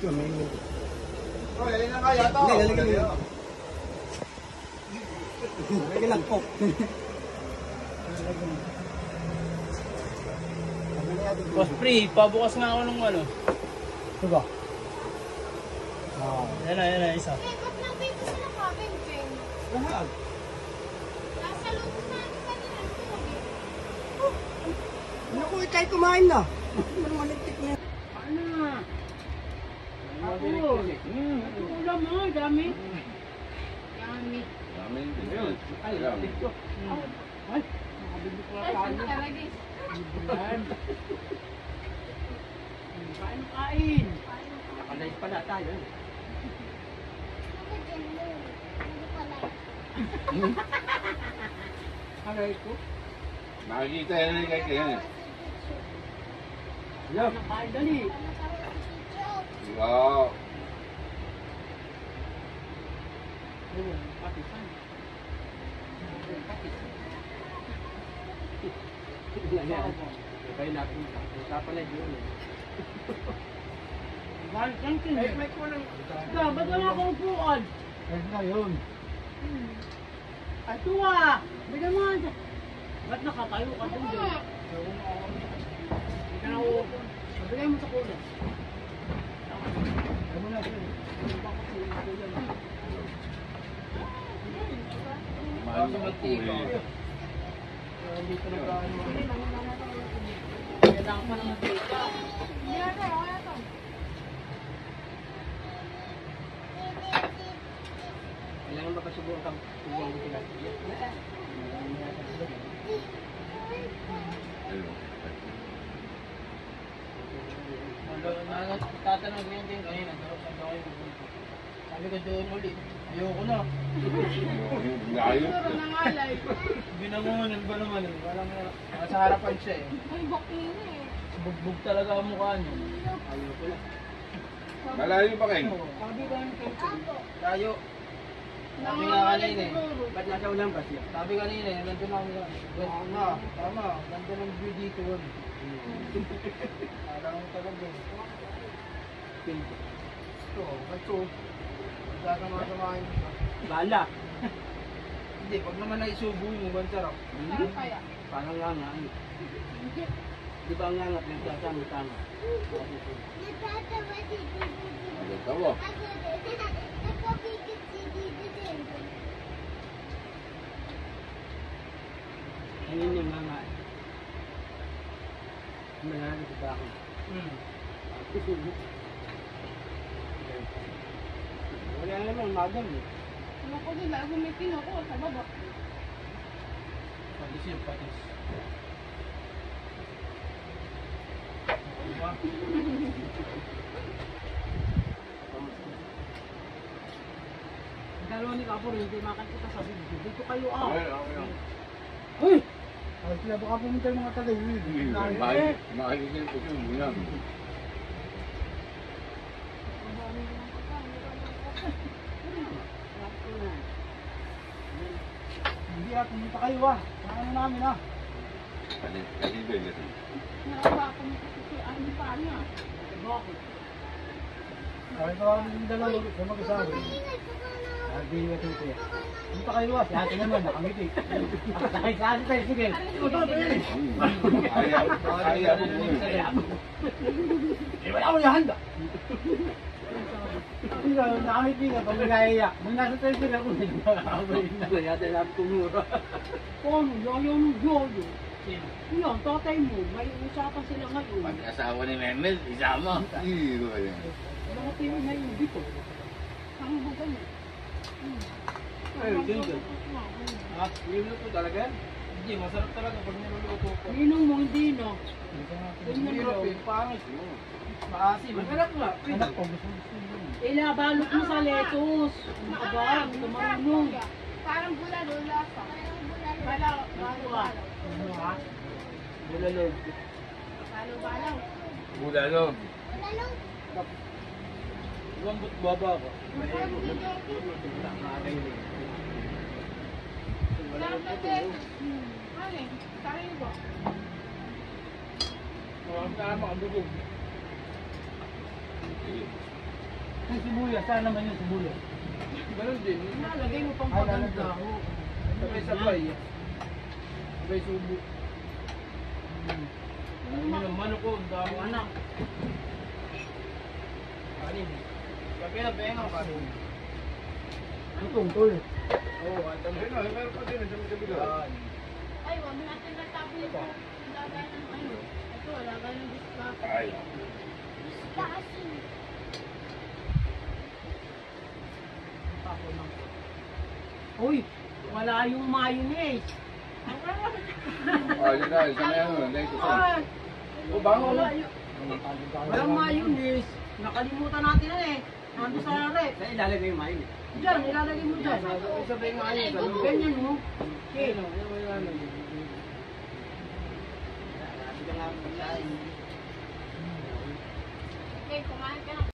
Oh, yan na kaya to. Hindi, lalagyan mo. Lalagyan lang po. Boss Pri, pabukas nga ako ng ano. Ito ba? Yan na, isa. Ba't lang dito sila kabing-bing? Lahat. Nasa loob na kanina ito. Naku, ikay kumain na. Maligtik na. Ano nga? Ako. Ulam mo, dami. Yummy. Dami yun. Ay, lapit ko. Ay, nakabili ko na tayo. Talagay. Kain. Nakalay pala tayo. Aray ko. Nakikita yan kay kaya. Yan, kain dali. Wow. Patisan. Kaya natin sa pala yun. Balik lang kin. May kulang. Ba't wala akong upuan? Ayun na yun. Ato ah! Bigyan mo nga. Ba't nakatayo ka doon dyan? Hindi ka na uupo. Bigyan mo sa kulang. Ano na yun? Mahal sa magpuli. Dito na ba? Kailangan pa naman dito. Kailangan ba kasubukan kang subukan mo sila? Tatanong din din kanina, saan daw kayo pupunta? Sabi ko doon ulit, ayoko na. Layo. Binangunan ba naman eh, parang nasa harapan siya eh. Ay, bakit eh. Bugbog talaga ang mukha niya. Ayoko na. Malayo ba kayo? Sabi ko yung tayo. Sabi nga kanina eh, ba't nasa ulang ba siya? Sabi kanina eh, nandun ako nga. Tama, nandun ang view dito. Parang talaga. Ito, ito. Magkasama-samahin mo. Bala. Hindi, pag naman naisubo mo, ang sarap. Saan kaya? Parang nga nga. Di ba nga nga, nagsasama-sama. Ano ka mo? Ngayon yung mga malala sa bakit. Wala naman, madam eh. Ano ko din, gumitin ako sa baba. Patis yun, patis. Ang dalawa ni Kapor, hindi makakita sa video. Dito kayo ah. Uy! Ay, sila baka pumunta yung mga tagay. Makikita ko siya muna. Hindi pumunta kayo Ano namin Kanina yun natin. Nakawa ako ng kasi ano pa niya. Bakit? Ay, ito yung dalawa sa mag-asawa. Hindi nga ito yan. Pumunta kayo Si ate naman, nakangiti. Sakay sa ate tayo, sige. Ayaw mo muna. Wala ko yung handa. Nakangiti ka, pag nagkaya. Nung nasa tayo sila, kung nagkakabay na. Kaya tayo tumura. Ano, yung yoyo. Yun, tatay mo, may usapan sila ngayon. Pag-asawa ni Memel, isama. Iyo ka yan. Mga tayo ngayon dito. Ang buga niya. Ayun, dito. Ha? Niluluto talaga? Hindi, masarap talaga pag niluluto ko. Ninong mo, hindi no. Hirap eh, pangit. Maasim. Masarap nga. Anak ko, gusto yun. Ilabalot mo sa lettuce. Ano ka ba? Hindi ka marunong. Parang bulalo lasa. Balaw, balaw. Ano ha? Bulalog. Balaw-balaw. Bulalo. Iwan ba't baba ko? Dapat eh. Ano eh? Sarili ba? Ang tama, ang dugog. Yung sibuyas, saan naman yung sibuyas? Ganun din. Nalagay mo pang Ay, paganda. lalagay. Sabay-sabay. Sabay subo. Ano yung manok ko, ang dami anak. Kanin. Sabi na, bengang kanin. Itong tol. Oo, ang dami. Meron pa din sa kabila. Ay, wag natin natapon ito. Lagay ng ano. Ito, lagay ng dispa. Ay. Tasin. Tapos lang. Uy, wala yung mayonnaise. Ay, yun na. Isa na yan. Next ito. Ay, O, bango. wala yung... Walang mayonnaise. Nakalimutan natin na eh. Nandun sa rep. Saan ilalagay yung mayonnaise? Diyan, ilalagay mo dyan. Sabay nga yun. Ganyan mo. Okay. Ano, ano. Okay, kumain ka na.